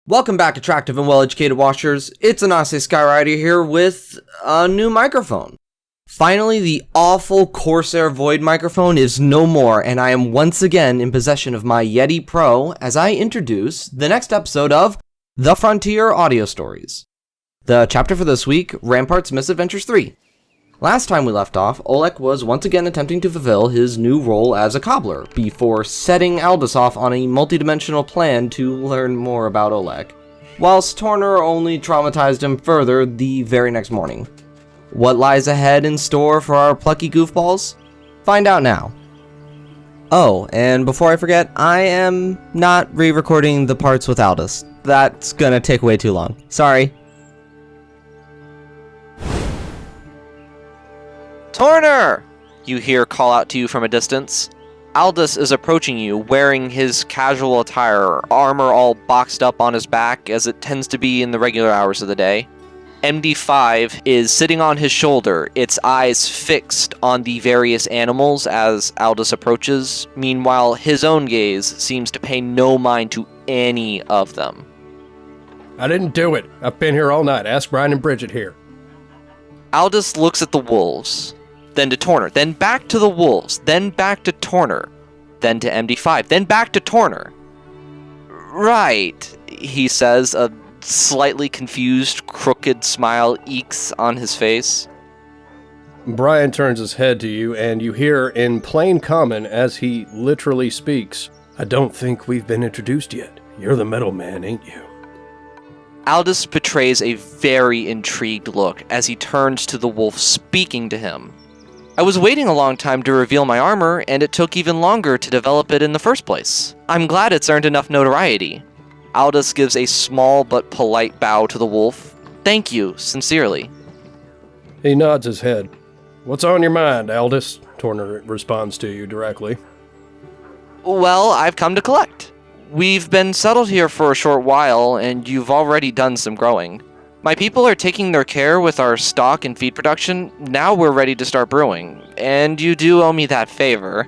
Welcome back, attractive and well-educated watchers. It's Anase Skyrider here with a new microphone. Finally, the awful Corsair Void microphone is no more, and I am once again in possession of my Yeti Pro as I introduce the next episode of The Frontier Audio Stories. The chapter for this week, Rampart's Misadventures 3. Last time we left off, Olek was once again attempting to fulfill his new role as a cobbler, before setting Aldous off on a multidimensional plan to learn more about Olek, whilst Tornur only traumatized him further the very next morning. What lies ahead in store for our plucky goofballs? Find out now. Oh, and before I forget, I am not re-recording the parts with Aldous. That's gonna take way too long. Sorry. Tornur! You hear call out to you from a distance. Aldous is approaching you, wearing his casual attire, armor all boxed up on his back, as it tends to be in the regular hours of the day. MD5 is sitting on his shoulder, its eyes fixed on the various animals as Aldous approaches. Meanwhile, his own gaze seems to pay no mind to any of them. I didn't do it. I've been here all night. Ask Brian and Bridget here. Aldous looks at the wolves, then to Tornur, then back to the wolves, then back to Tornur, then to MD5, then back to Tornur. Right, he says, a slightly confused, crooked smile ekes on his face. Brian turns his head to you, and you hear in plain common as he literally speaks, I don't think we've been introduced yet. You're the metal man, ain't you? Aldous betrays a very intrigued look as he turns to the wolf speaking to him. I was waiting a long time to reveal my armor, and it took even longer to develop it in the first place. I'm glad it's earned enough notoriety. Aldous gives a small but polite bow to the wolf. Thank you, sincerely. He nods his head. What's on your mind, Aldous? Tornur responds to you directly. Well, I've come to collect. We've been settled here for a short while, and you've already done some growing. My people are taking their care with our stock and feed production. Now we're ready to start brewing, and you do owe me that favor.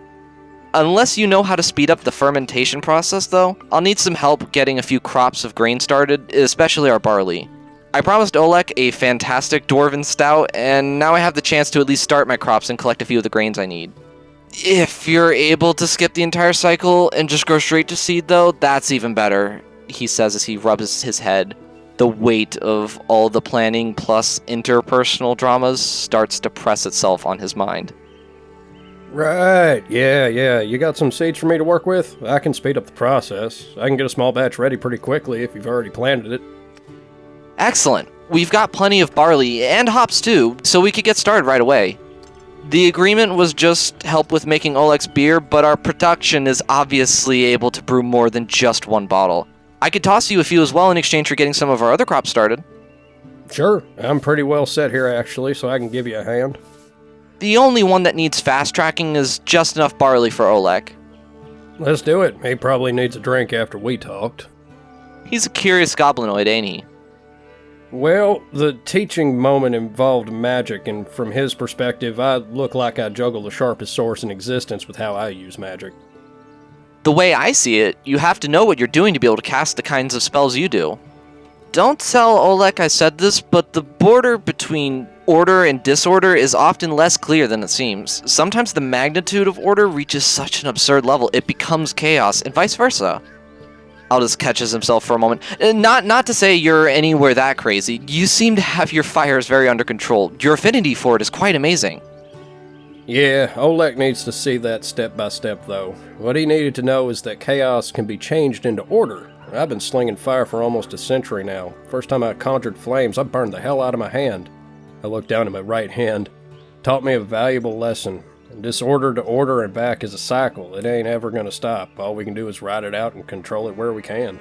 Unless you know how to speed up the fermentation process, though, I'll need some help getting a few crops of grain started, especially our barley. I promised Olek a fantastic dwarven stout, and now I have the chance to at least start my crops and collect a few of the grains I need. If you're able to skip the entire cycle and just go straight to seed, though, that's even better, he says as he rubs his head. The weight of all the planning plus interpersonal dramas starts to press itself on his mind. Right, yeah, you got some seeds for me to work with? I can speed up the process. I can get a small batch ready pretty quickly if you've already planted it. Excellent. We've got plenty of barley, and hops too, so we could get started right away. The agreement was just help with making Olek's beer, but our production is obviously able to brew more than just one bottle. I could toss you a few as well in exchange for getting some of our other crops started. Sure, I'm pretty well set here actually, so I can give you a hand. The only one that needs fast-tracking is just enough barley for Olek. Let's do it. He probably needs a drink after we talked. He's a curious goblinoid, ain't he? Well, the teaching moment involved magic, and from his perspective, I look like I juggle the sharpest source in existence with how I use magic. The way I see it, you have to know what you're doing to be able to cast the kinds of spells you do. Don't tell Olek I said this, but the border between order and disorder is often less clear than it seems. Sometimes the magnitude of order reaches such an absurd level, it becomes chaos, and vice versa. Aldous catches himself for a moment. Not to say you're anywhere that crazy. You seem to have your fires very under control. Your affinity for it is quite amazing. Yeah, Olek needs to see that step by step, though. What he needed to know is that chaos can be changed into order. I've been slinging fire for almost a century now. First time I conjured flames, I burned the hell out of my hand. I looked down at my right hand. Taught me a valuable lesson. Disorder to order and back is a cycle. It ain't ever gonna stop. All we can do is ride it out and control it where we can.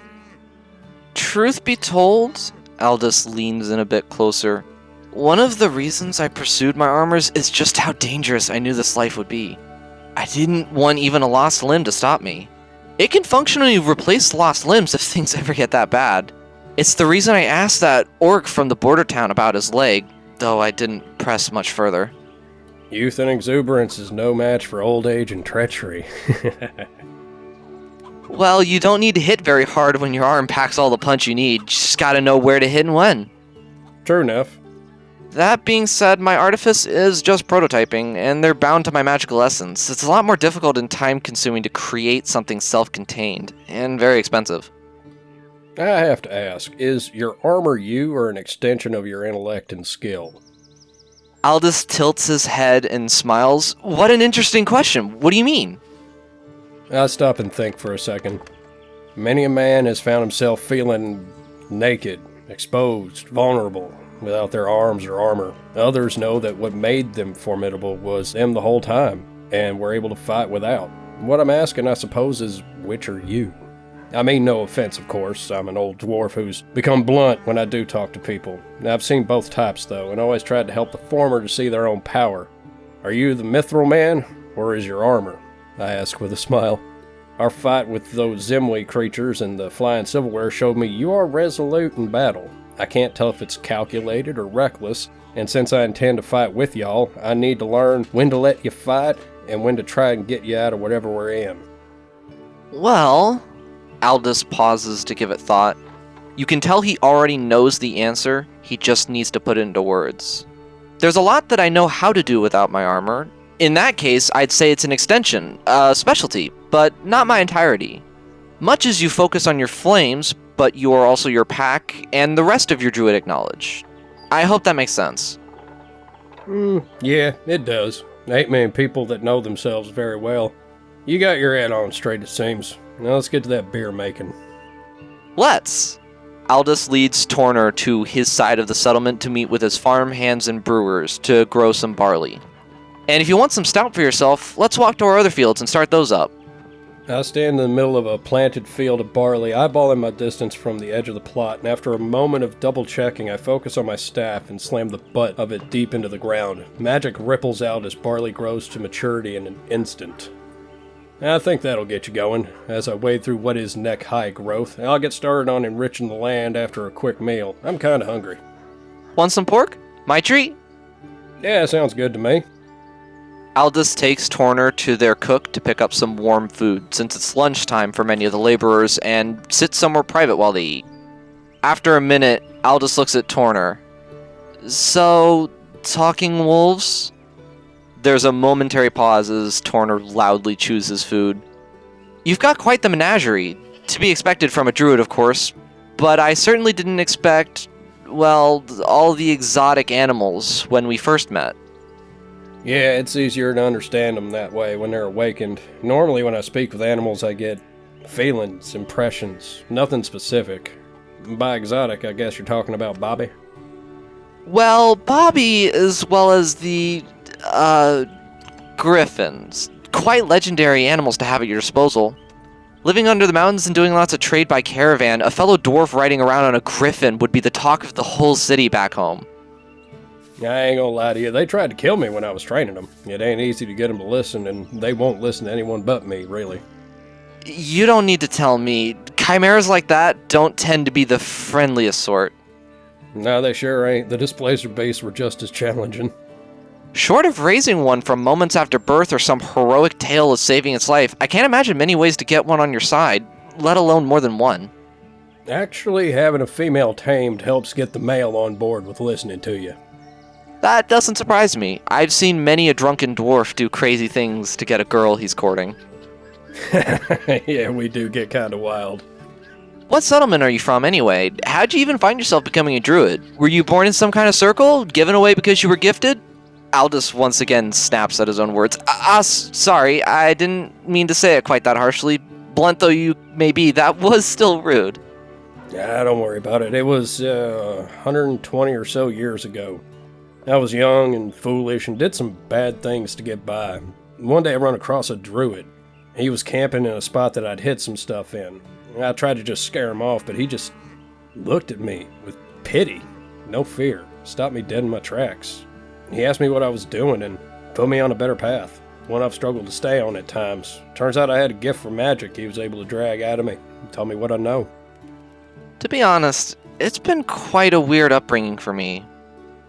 Truth be told, Aldous leans in a bit closer. One of the reasons I pursued my armors is just how dangerous I knew this life would be. I didn't want even a lost limb to stop me. It can functionally replace lost limbs if things ever get that bad. It's the reason I asked that orc from the border town about his leg, though I didn't press much further. Youth and exuberance is no match for old age and treachery. Well, you don't need to hit very hard when your arm packs all the punch you need. You just gotta know where to hit and when. True enough. That being said, my artifice is just prototyping, and they're bound to my magical essence. It's a lot more difficult and time-consuming to create something self-contained, and very expensive. I have to ask, is your armor you or an extension of your intellect and skill? Aldous tilts his head and smiles. What an interesting question. What do you mean? I stop and think for a second. Many a man has found himself feeling naked, exposed, vulnerable, without their arms or armor. Others know that what made them formidable was them the whole time, and were able to fight without. What I'm asking, I suppose, is which are you? I mean no offense, of course. I'm an old dwarf who's become blunt when I do talk to people. I've seen both types, though, and always tried to help the former to see their own power. Are you the mithril man, or is your armor? I ask with a smile. Our fight with those Zimwi creatures and the flying silverware showed me you are resolute in battle. I can't tell if it's calculated or reckless, and since I intend to fight with y'all, I need to learn when to let you fight and when to try and get you out of whatever we're in. Well, Aldous pauses to give it thought. You can tell he already knows the answer, he just needs to put it into words. There's a lot that I know how to do without my armor. In that case, I'd say it's an extension, a specialty, but not my entirety. Much as you focus on your flames, but you are also your pack and the rest of your druidic knowledge. I hope that makes sense. Yeah, it does. Ain't many people that know themselves very well. You got your head on straight, it seems. Now let's get to that beer making. Let's! Aldous leads Tornur to his side of the settlement to meet with his farm hands and brewers to grow some barley. And if you want some stout for yourself, let's walk to our other fields and start those up. I stand in the middle of a planted field of barley, eyeballing my distance from the edge of the plot, and after a moment of double-checking, I focus on my staff and slam the butt of it deep into the ground. Magic ripples out as barley grows to maturity in an instant. I think that'll get you going. As I wade through what is neck-high growth, I'll get started on enriching the land after a quick meal. I'm kinda hungry. Want some pork? My treat? Yeah, sounds good to me. Aldous takes Tornur to their cook to pick up some warm food, since it's lunchtime for many of the laborers, and sits somewhere private while they eat. After a minute, Aldous looks at Tornur. So, talking wolves? There's a momentary pause as Tornur loudly chews his food. You've got quite the menagerie, to be expected from a druid, of course, but I certainly didn't expect, well, all the exotic animals when we first met. Yeah, it's easier to understand them that way when they're awakened. Normally when I speak with animals I get feelings, impressions, nothing specific. By exotic, I guess you're talking about Bobby? Well, Bobby, as well as the, griffins. Quite legendary animals to have at your disposal. Living under the mountains and doing lots of trade by caravan, a fellow dwarf riding around on a griffin would be the talk of the whole city back home. I ain't gonna lie to you, they tried to kill me when I was training them. It ain't easy to get them to listen, and they won't listen to anyone but me, really. You don't need to tell me. Chimeras like that don't tend to be the friendliest sort. No, they sure ain't. The displacer beasts were just as challenging. Short of raising one from moments after birth or some heroic tale of saving its life, I can't imagine many ways to get one on your side, let alone more than one. Actually, having a female tamed helps get the male on board with listening to you. That doesn't surprise me. I've seen many a drunken dwarf do crazy things to get a girl he's courting. Yeah, we do get kinda wild. What settlement are you from, anyway? How'd you even find yourself becoming a druid? Were you born in some kind of circle? Given away because you were gifted? Aldous once again snaps at his own words. Sorry, I didn't mean to say it quite that harshly. Blunt though you may be, that was still rude. Yeah, don't worry about it. It was 120 or so years ago. I was young and foolish and did some bad things to get by. One day I run across a druid. He was camping in a spot that I'd hid some stuff in. I tried to just scare him off, but he just looked at me with pity, no fear, stopped me dead in my tracks. He asked me what I was doing and put me on a better path, one I've struggled to stay on at times. Turns out I had a gift for magic he was able to drag out of me and tell me what I know. To be honest, it's been quite a weird upbringing for me.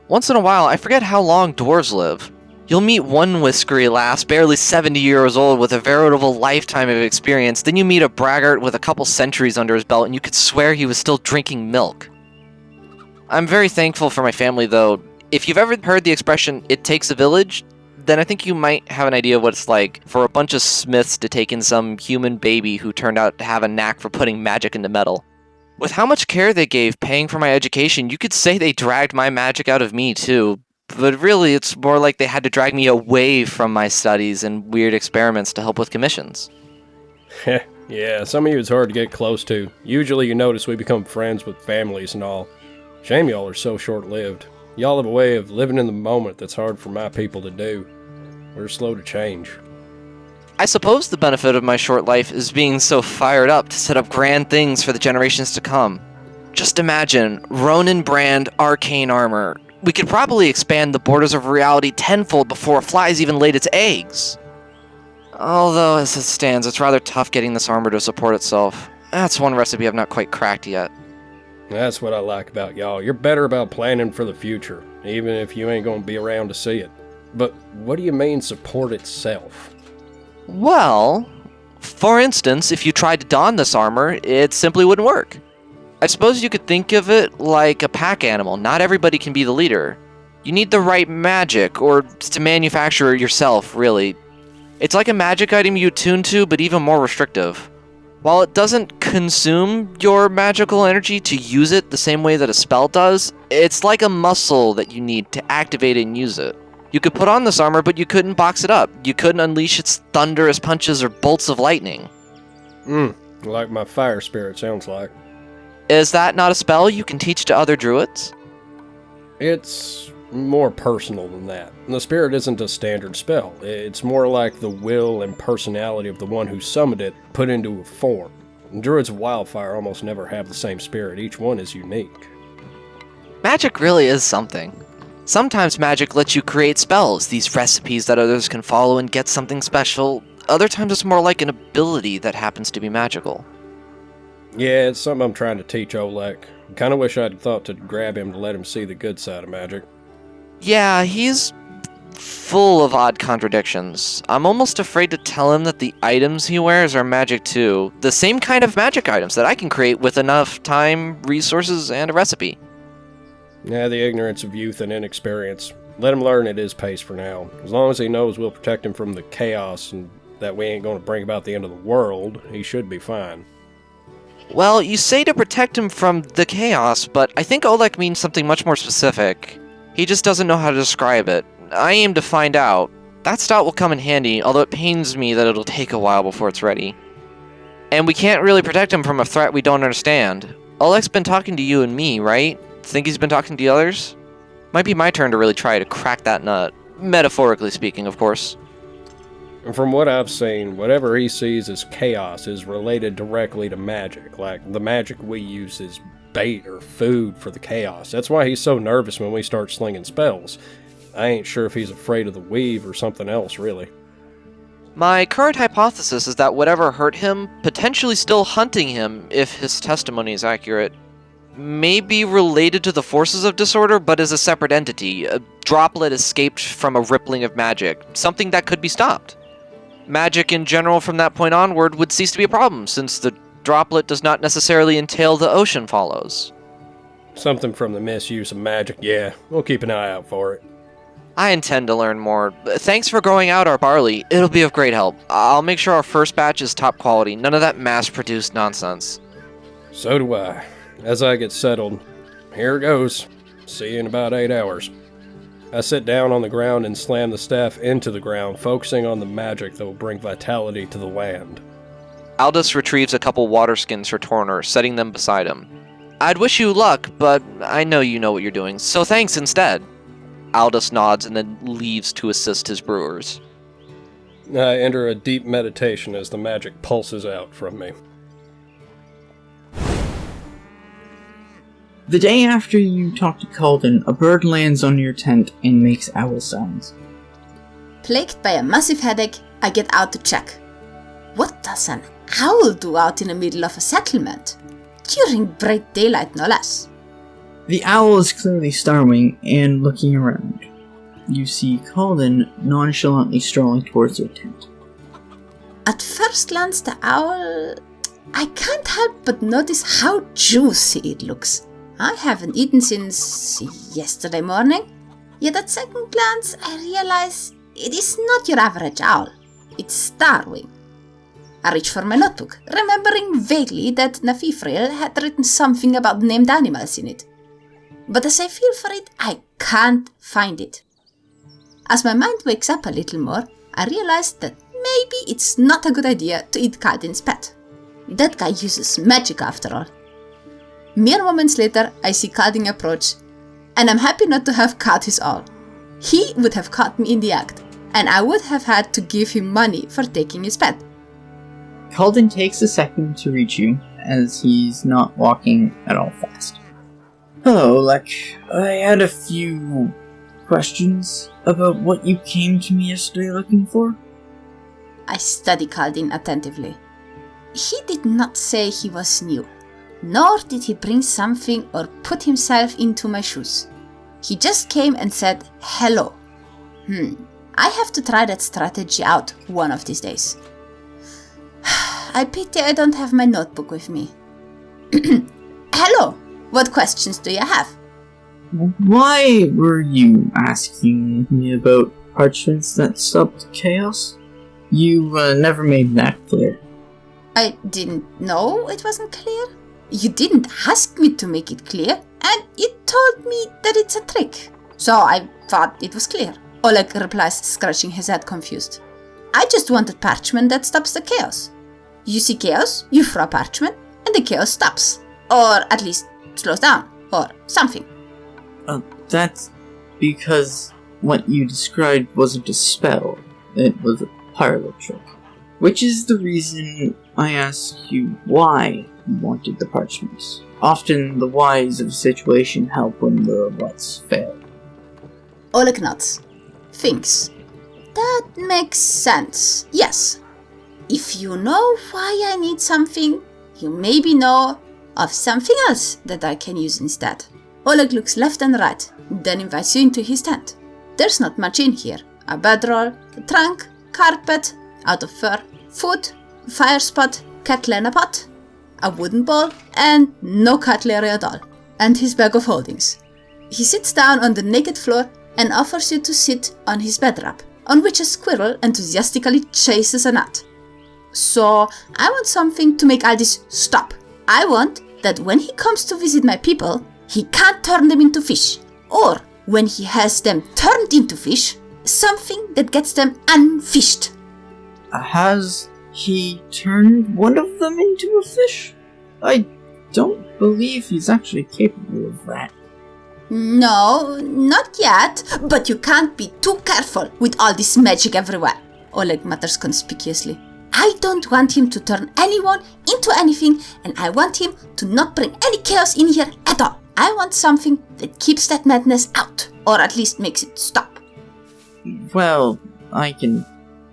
Once in a while, I forget how long dwarves live. You'll meet one whiskery lass, barely 70 years old, with a veritable lifetime of experience. Then you meet a braggart with a couple centuries under his belt, and you could swear he was still drinking milk. I'm very thankful for my family, though. If you've ever heard the expression, "it takes a village," then I think you might have an idea of what it's like for a bunch of smiths to take in some human baby who turned out to have a knack for putting magic into metal. With how much care they gave paying for my education, you could say they dragged my magic out of me, too. But really, it's more like they had to drag me away from my studies and weird experiments to help with commissions. Yeah, some of you it's hard to get close to. Usually you notice we become friends with families and all. Shame y'all are so short-lived. Y'all have a way of living in the moment that's hard for my people to do. We're slow to change. I suppose the benefit of my short life is being so fired up to set up grand things for the generations to come. Just imagine, Ronin brand arcane armor. We could probably expand the borders of reality tenfold before a fly's even laid its eggs. Although, as it stands, it's rather tough getting this armor to support itself. That's one recipe I've not quite cracked yet. That's what I like about y'all. You're better about planning for the future, even if you ain't gonna be around to see it. But what do you mean support itself? Well, for instance, if you tried to don this armor, it simply wouldn't work. I suppose you could think of it like a pack animal. Not everybody can be the leader. You need the right magic, or to manufacture it yourself, really. It's like a magic item you attune to, but even more restrictive. While it doesn't consume your magical energy to use it the same way that a spell does, it's like a muscle that you need to activate and use it. You could put on this armor, but you couldn't box it up. You couldn't unleash its thunderous punches or bolts of lightning. Like my fire spirit sounds like. Is that not a spell you can teach to other druids? It's more personal than that. The spirit isn't a standard spell. It's more like the will and personality of the one who summoned it put into a form. Druids of Wildfire almost never have the same spirit. Each one is unique. Magic really is something. Sometimes magic lets you create spells, these recipes that others can follow and get something special. Other times it's more like an ability that happens to be magical. Yeah, it's something I'm trying to teach Olek. Kinda wish I'd thought to grab him to let him see the good side of magic. Yeah, he's full of odd contradictions. I'm almost afraid to tell him that the items he wears are magic too. The same kind of magic items that I can create with enough time, resources, and a recipe. Yeah, the ignorance of youth and inexperience. Let him learn at his pace for now. As long as he knows we'll protect him from the chaos and that we ain't gonna bring about the end of the world, he should be fine. Well, you say to protect him from the chaos, but I think Olek means something much more specific. He just doesn't know how to describe it. I aim to find out. That stout will come in handy, although it pains me that it'll take a while before it's ready. And we can't really protect him from a threat we don't understand. Olek's been talking to you and me, right? Think he's been talking to the others? Might be my turn to really try to crack that nut. Metaphorically speaking, of course. And from what I've seen, whatever he sees as chaos is related directly to magic. Like, the magic we use is bait or food for the chaos. That's why he's so nervous when we start slinging spells. I ain't sure if he's afraid of the weave or something else, really. My current hypothesis is that whatever hurt him, potentially still hunting him, if his testimony is accurate, may be related to the forces of disorder, but is a separate entity. A droplet escaped from a rippling of magic, something that could be stopped. Magic in general from that point onward would cease to be a problem, since the droplet does not necessarily entail the ocean follows. Something from the misuse of magic, yeah. We'll keep an eye out for it. I intend to learn more. Thanks for growing out our barley. It'll be of great help. I'll make sure our first batch is top quality. None of that mass-produced nonsense. So do I. As I get settled, here goes. See you in about 8 hours. I sit down on the ground and slam the staff into the ground, focusing on the magic that will bring vitality to the land. Aldous retrieves a couple water skins for Tornur, setting them beside him. I'd wish you luck, but I know you know what you're doing, so thanks instead. Aldous nods and then leaves to assist his brewers. I enter a deep meditation as the magic pulses out from me. The day after you talk to Calden, a bird lands on your tent and makes owl sounds. Plagued by a massive headache, I get out to check. What does an owl do out in the middle of a settlement? During bright daylight, no less. The owl is clearly starving and looking around. you see Calden nonchalantly strolling towards your tent. At first glance, the owl... I can't help but notice how juicy it looks. I haven't eaten since yesterday morning. Yet at second glance, I realize it is not your average owl. It's starving. I reach for my notebook, remembering vaguely that Nafifril had written something about named animals in it. But as I feel for it, I can't find it. As my mind wakes up a little more, I realize that maybe it's not a good idea to eat Calden's pet. That guy uses magic after all. Mere moments later, I see Calden approach, and I'm happy not to have caught his owl. He would have caught me in the act, and I would have had to give him money for taking his pet. Calden takes a second to reach you, as he's not walking at all fast. Hello, Olek. I had a few questions about what you came to me yesterday looking for. I study Calden attentively. He did not say he was new, nor did he bring something or put himself into my shoes. He just came and said hello. I have to try that strategy out one of these days. I pity I don't have my notebook with me. Hello, what questions do you have? Why were you asking me about parchments that stopped chaos? You never made that clear. I didn't know it wasn't clear. You didn't ask me to make it clear, and you told me that it's a trick. So I thought it was clear. Olek replies, scratching his head confused. I just wanted parchment that stops the chaos. You see chaos, you throw parchment, and the chaos stops. Or at least slows down, or something. That's because what you described wasn't a spell, it was a parlor trick. Which is the reason I asked you why you wanted the parchments. Often the whys of a situation help when the whats fail. Olek nods. Thinks. That makes sense, yes. If you know why I need something, you maybe know of something else that I can use instead. Olek looks left and right, then invites you into his tent. There's not much in here. A bedroll, a trunk, carpet, out of fur, food, fire spot, kettle and a pot, a wooden bowl, and no cutlery at all, and his bag of holdings. He sits down on the naked floor and offers you to sit on his bed wrap, on which a squirrel enthusiastically chases a gnat. So, I want something to make all this stop. I want that when he comes to visit my people, he can't turn them into fish. Or, when he has them turned into fish, something that gets them unfished. Has he turned one of them into a fish? I don't believe he's actually capable of that. No, not yet, but you can't be too careful with all this magic everywhere, Olek mutters conspicuously. I don't want him to turn anyone into anything, and I want him to not bring any chaos in here at all. I want something that keeps that madness out, or at least makes it stop. Well, I can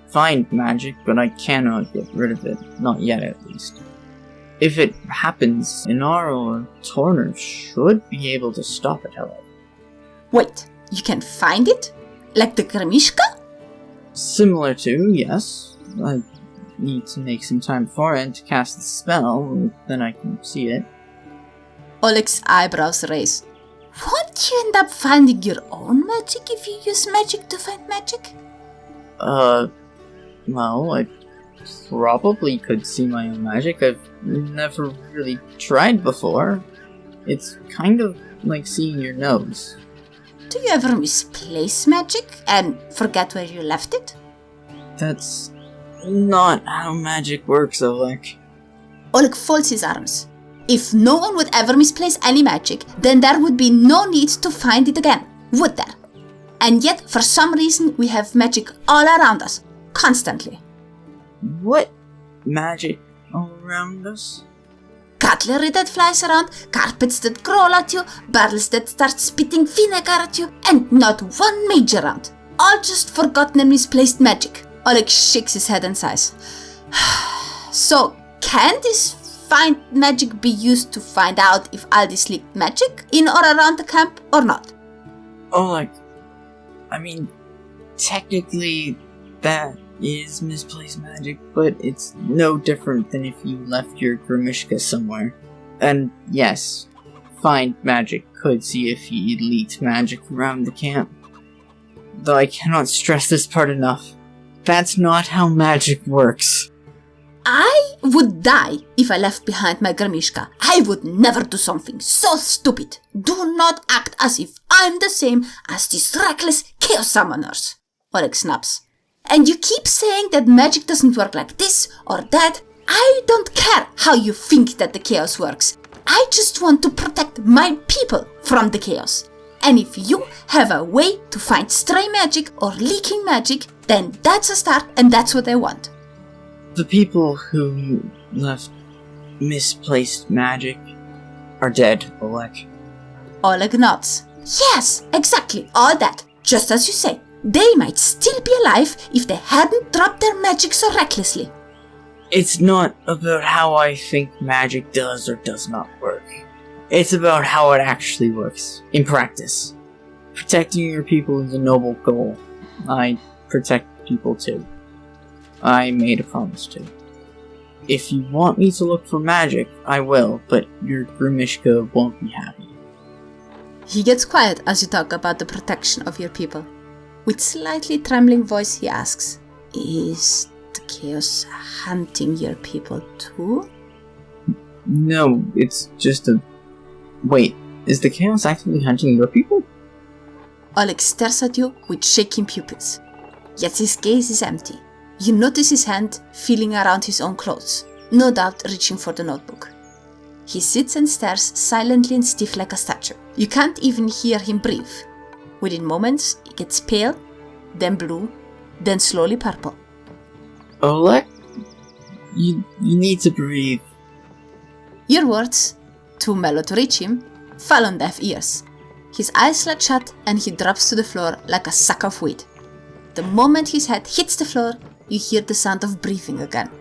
find magic, but I cannot get rid of it. Not yet, at least. If it happens, Inara or Tornur should be able to stop it, however. Wait, you can find it? Like the Gramishka? Similar to, yes. I need to make some time beforehand to cast the spell, then I can see it. Olek's eyebrows raise. Won't you end up finding your own magic if you use magic to find magic? Well, I probably could see my own magic. I've never really tried before. It's kind of like seeing your nose. Do you ever misplace magic and forget where you left it? That's not how magic works, Olek. Olek folds his arms. If no one would ever misplace any magic, then there would be no need to find it again, would there? And yet, for some reason, we have magic all around us, constantly. What magic all around us? Cutlery that flies around, carpets that crawl at you, barrels that start spitting vinegar at you, and not one mage around. All just forgotten and misplaced magic. Olek shakes his head and sighs. So, can this find magic be used to find out if Aldis leaked magic in or around the camp or not? Olek, I mean, technically, that is misplaced magic, but it's no different than if you left your Grimishka somewhere. And yes, find magic could see if he leaked magic around the camp. Though I cannot stress this part enough. That's not how magic works. I would die if I left behind my Grimishka. I would never do something so stupid. Do not act as if I'm the same as these reckless chaos summoners. Olek snaps. And you keep saying that magic doesn't work like this or that. I don't care how you think that the chaos works. I just want to protect my people from the chaos. And if you have a way to find stray magic or leaking magic, then that's a start and that's what I want. The people who left misplaced magic are dead, Olek. Olek nods. Yes, exactly, all that. Just as you say. They might still be alive if they hadn't dropped their magic so recklessly. It's not about how I think magic does or does not work. It's about how it actually works, in practice. Protecting your people is a noble goal. I protect people too. I made a promise to. If you want me to look for magic, I will, but your Grimishka won't be happy. He gets quiet as you talk about the protection of your people. With slightly trembling voice he asks, is the chaos hunting your people too? No, it's just a... Wait, is the chaos actively hunting your people? Olek stares at you with shaking pupils. Yet his gaze is empty. You notice his hand feeling around his own clothes, no doubt reaching for the notebook. He sits and stares silently and stiff like a statue. You can't even hear him breathe. Within moments, he gets pale, then blue, then slowly purple. Olek, you need to breathe. Your words, too mellow to reach him, fall on deaf ears. His eyes slide shut and he drops to the floor like a sack of weed. The moment his head hits the floor, you hear the sound of breathing again.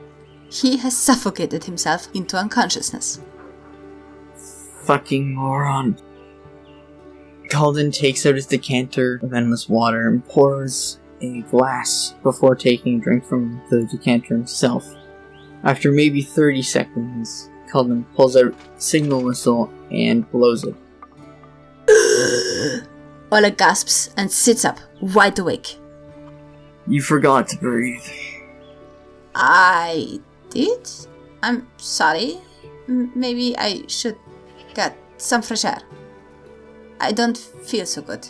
He has suffocated himself into unconsciousness. Fucking moron. Calden takes out his decanter of endless water and pours a glass before taking a drink from the decanter himself. After maybe 30 seconds, Calden pulls out a signal whistle and blows it. Olek gasps and sits up, wide awake. You forgot to breathe. I did? I'm sorry. Maybe I should get some fresh air. I don't feel so good.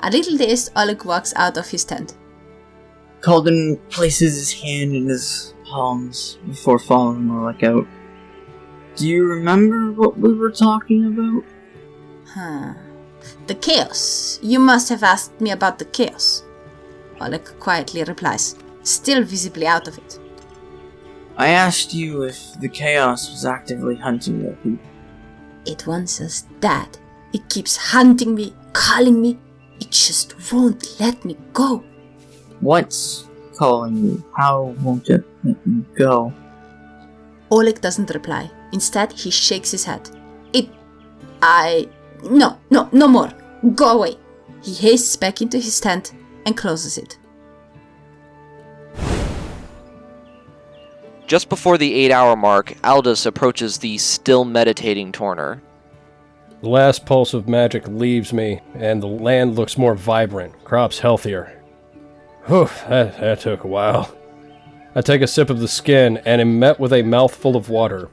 A little dazed, Olek walks out of his tent. Calden places his hand in his palms before following Olek out. Do you remember what we were talking about? The chaos. You must have asked me about the chaos. Olek quietly replies, still visibly out of it. I asked you if the chaos was actively hunting your people. It wants us dead. It keeps hunting me, calling me. It just won't let me go. What's calling you? How won't it let you go? Olek doesn't reply. Instead, he shakes his head. No more. Go away. He hastes back into his tent and closes it. Just before the 8-hour mark, Aldous approaches the still meditating Tornur. The last pulse of magic leaves me, and the land looks more vibrant, crops healthier. Whew, that took a while. I take a sip of the skin, and am met with a mouthful of water.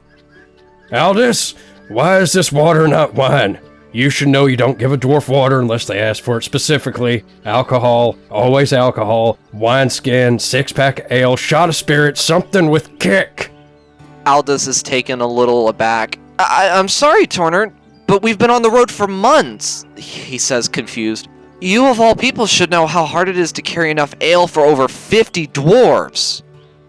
Aldous, why is this water not wine? You should know you don't give a dwarf water unless they ask for it specifically. Alcohol, always alcohol, wineskin, 6-pack ale, shot of spirit, something with kick. Aldous is taken a little aback. I'm sorry, Tornur, but we've been on the road for months, he says, confused. You of all people should know how hard it is to carry enough ale for over 50 dwarves.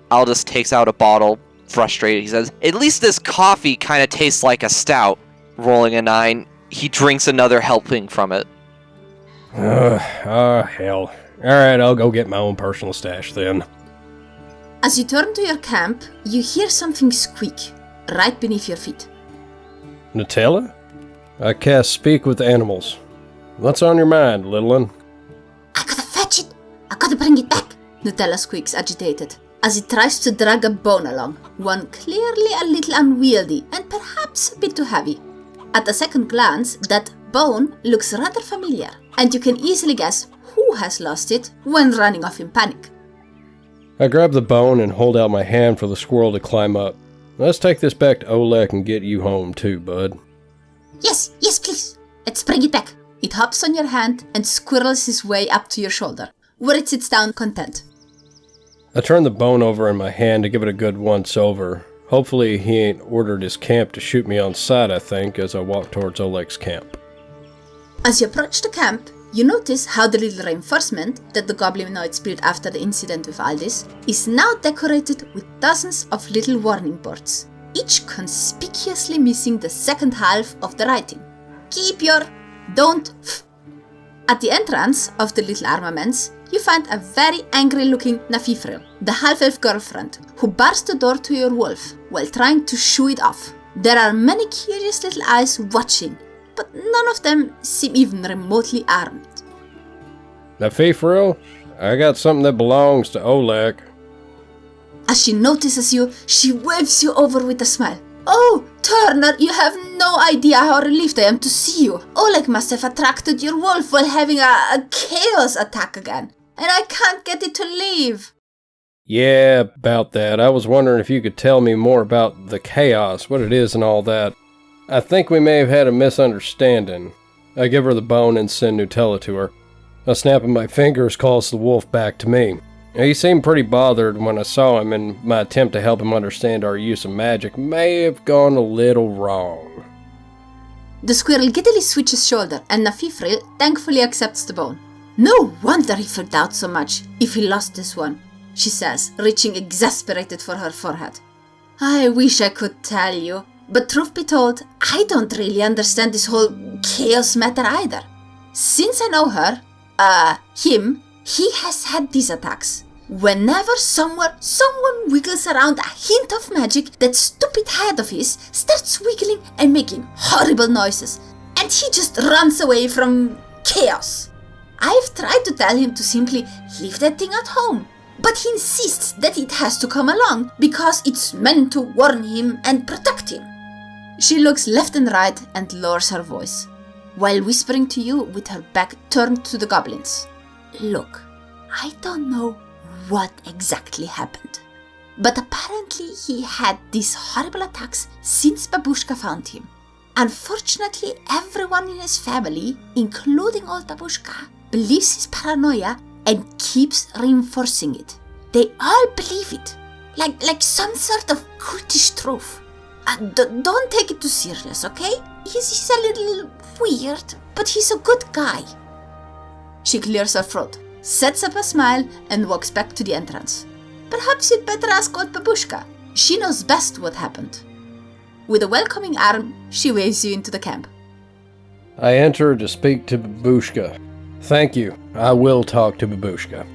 Aldous takes out a bottle, frustrated. He says, at least this coffee kind of tastes like a stout. Rolling a 9, he drinks another helping from it. Hell. Alright, I'll go get my own personal stash then. As you turn to your camp, you hear something squeak right beneath your feet. Nutella? I cast Speak with Animals. What's on your mind, little one? I got a I gotta bring it back, Nutella squeaks, agitated, as he tries to drag a bone along, one clearly a little unwieldy and perhaps a bit too heavy. At a second glance, that bone looks rather familiar, and you can easily guess who has lost it when running off in panic. I grab the bone and hold out my hand for the squirrel to climb up. Let's take this back to Olek and get you home too, bud. Yes, please. Let's bring it back. It hops on your hand and squirrels his way up to your shoulder, where it sits down content. I turn the bone over in my hand to give it a good once-over. Hopefully he ain't ordered his camp to shoot me on sight, I think, as I walk towards Olek's camp. As you approach the camp, you notice how the little reinforcement that the goblinoids built after the incident with Aldis is now decorated with dozens of little warning boards, each conspicuously missing the second half of the writing. Keep your don't f. At the entrance of the little armaments, you find a very angry-looking Nafifril, the half-elf girlfriend, who bars the door to your wolf while trying to shoo it off. There are many curious little eyes watching, but none of them seem even remotely armed. Nafifril, I got something that belongs to Olek. As she notices you, she waves you over with a smile. Oh, Tornur, you have no idea how relieved I am to see you. Olek must have attracted your wolf while having a chaos attack again, and I can't get it to leave. Yeah, about that. I was wondering if you could tell me more about the chaos, what it is and all that. I think we may have had a misunderstanding. I give her the bone and send Nutella to her. A snap of my fingers calls the wolf back to me. He seemed pretty bothered when I saw him, and my attempt to help him understand our use of magic may have gone a little wrong. The squirrel giddily switches shoulder, and Nafifril thankfully accepts the bone. No wonder he freaked out so much if he lost this one, she says, reaching exasperated for her forehead. I wish I could tell you, but truth be told, I don't really understand this whole chaos matter either. Since I know her, he has had these attacks. Whenever someone wiggles around a hint of magic, that stupid head of his starts wiggling and making horrible noises, and he just runs away from chaos. I've tried to tell him to simply leave that thing at home, but he insists that it has to come along because it's meant to warn him and protect him. She looks left and right and lowers her voice, while whispering to you with her back turned to the goblins. Look, I don't know what exactly happened, but apparently he had these horrible attacks since Babushka found him. Unfortunately, everyone in his family, including old Babushka, believes his paranoia and keeps reinforcing it. They all believe it, like some sort of cultish truth. Don't take it too serious, okay? He's a little weird, but he's a good guy. She clears her throat, sets up a smile, and walks back to the entrance. Perhaps you'd better ask old Babushka. She knows best what happened. With a welcoming arm, she waves you into the camp. I enter to speak to Babushka. Thank you. I will talk to Babushka.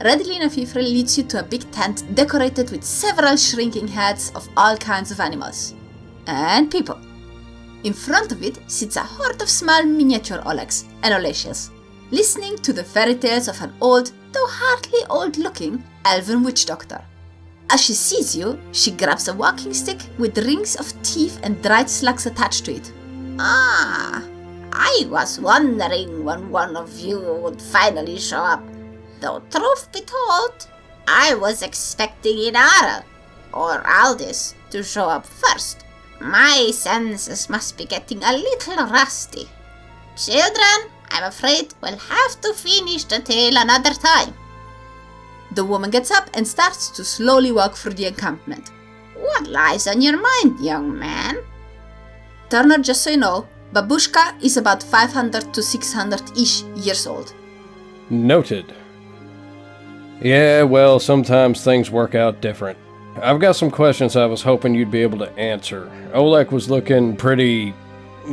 Readily Nafifril leads you to a big tent decorated with several shrinking heads of all kinds of animals. And people. In front of it sits a horde of small miniature Oleks and Olesias, listening to the fairy tales of an old, though hardly old-looking, elven witch doctor. As she sees you, she grabs a walking stick with rings of teeth and dried slugs attached to it. Ah, I was wondering when one of you would finally show up. Though truth be told, I was expecting Inara, or Aldis, to show up first. My senses must be getting a little rusty. Children, I'm afraid we'll have to finish the tale another time. The woman gets up and starts to slowly walk through the encampment. What lies on your mind, young man? Tornur, just so you know, Babushka is about 500 to 600-ish years old. Noted. Yeah, well, sometimes things work out different. I've got some questions I was hoping you'd be able to answer. Olek was looking pretty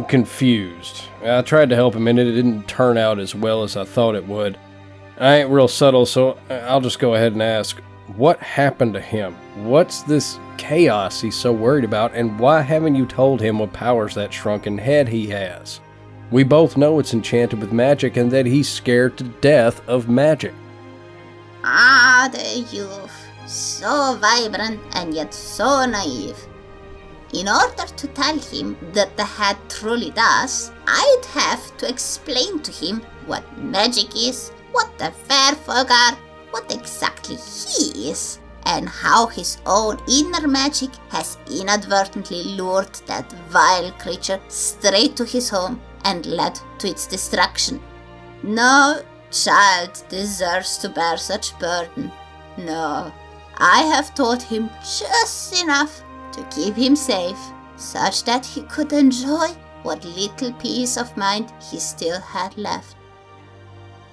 confused. I tried to help him and it didn't turn out as well as I thought it would. I ain't real subtle, so I'll just go ahead and ask, what happened to him? What's this chaos he's so worried about, and why haven't you told him what powers that shrunken head he has? We both know it's enchanted with magic and that he's scared to death of magic. Ah, the youth. So vibrant and yet so naive. In order to tell him that the hat truly does, I'd have to explain to him what magic is, what the fair folk are, what exactly he is, and how his own inner magic has inadvertently lured that vile creature straight to his home and led to its destruction. No child deserves to bear such burden. No, I have taught him just enough to keep him safe, such that he could enjoy what little peace of mind he still had left.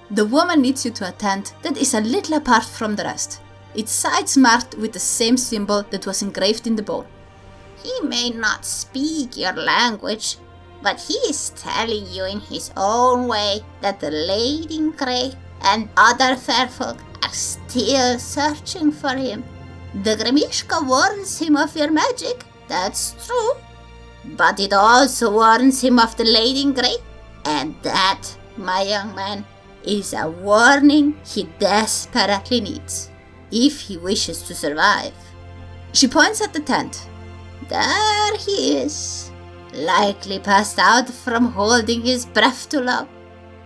The woman leads you to a tent that is a little apart from the rest, its sides marked with the same symbol that was engraved in the bowl. He may not speak your language, but he is telling you in his own way that the Lady in Grey and other fair folk are still searching for him. The Grimishka warns him of your magic, that's true, but it also warns him of the Lady in Grey, and that, my young man, is a warning he desperately needs, if he wishes to survive. She points at the tent. There he is, likely passed out from holding his breath too long.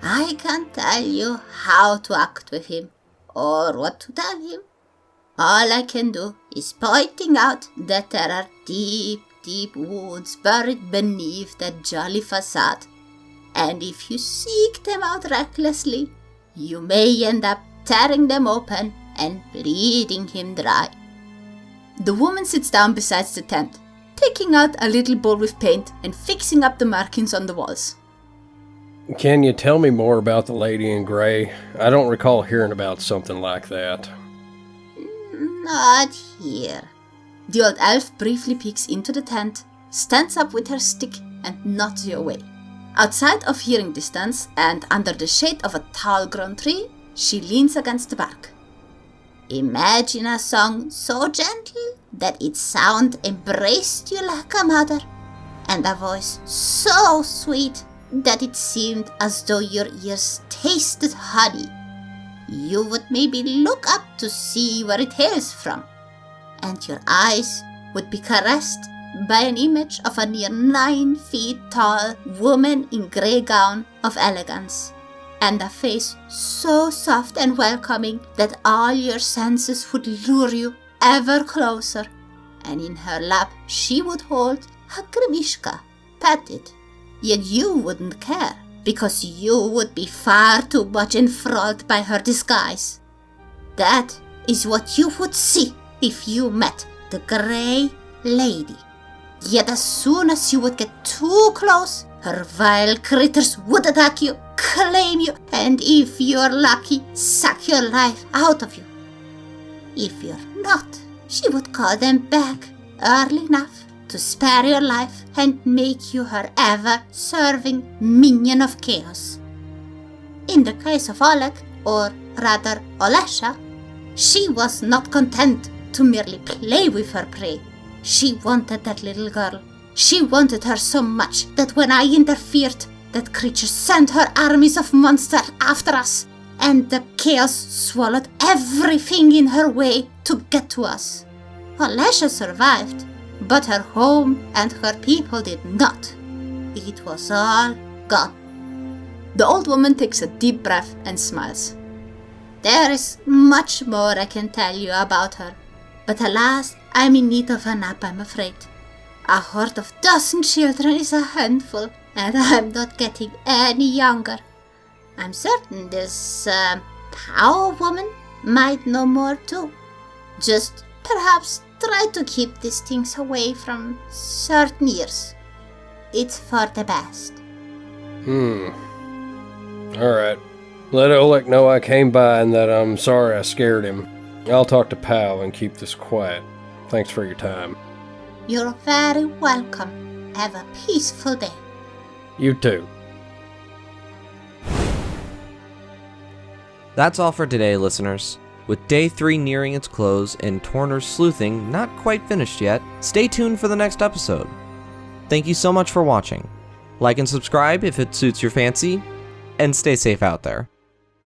I can't tell you how to act with him, or what to tell him. All I can do is pointing out that there are deep, deep wounds buried beneath that jolly facade, and if you seek them out recklessly, you may end up tearing them open and bleeding him dry. The woman sits down beside the tent, taking out a little bowl with paint and fixing up the markings on the walls. Can you tell me more about the Lady in Grey? I don't recall hearing about something like that. Not here. The old elf briefly peeks into the tent, stands up with her stick and nods you away. Outside of hearing distance and under the shade of a tall-grown tree, she leans against the bark. Imagine a song so gentle that its sound embraced you like a mother, and a voice so sweet that it seemed as though your ears tasted honey. You would maybe look up to see where it hails from, and your eyes would be caressed by an image of a near 9 feet tall woman in grey gown of elegance, and a face so soft and welcoming that all your senses would lure you ever closer, and in her lap she would hold a Grimishka, pet it, yet you wouldn't care, because you would be far too much enthralled by her disguise. That is what you would see if you met the Grey Lady. Yet as soon as you would get too close, her vile critters would attack you, claim you, and if you're lucky, suck your life out of you. If you're not, she would call them back early enough to spare your life and make you her ever-serving minion of chaos. In the case of Olek, or rather Olesha, she was not content to merely play with her prey. She wanted that little girl. She wanted her so much that when I interfered, that creature sent her armies of monsters after us, and the chaos swallowed everything in her way to get to us. Olesha survived, but her home and her people did not. It was all gone. The old woman takes a deep breath and smiles. There is much more I can tell you about her, but alas, I'm in need of a nap, I'm afraid. A horde of 12 children is a handful, and I'm not getting any younger. I'm certain this power woman might know more too. Just perhaps try to keep these things away from certain ears. It's for the best. Alright. Let Olek know I came by and that I'm sorry I scared him. I'll talk to Pal and keep this quiet. Thanks for your time. You're very welcome. Have a peaceful day. You too. That's all for today, listeners. With day 3 nearing its close and Tornur's sleuthing not quite finished yet, stay tuned for the next episode. Thank you so much for watching. Like and subscribe if it suits your fancy, and stay safe out there.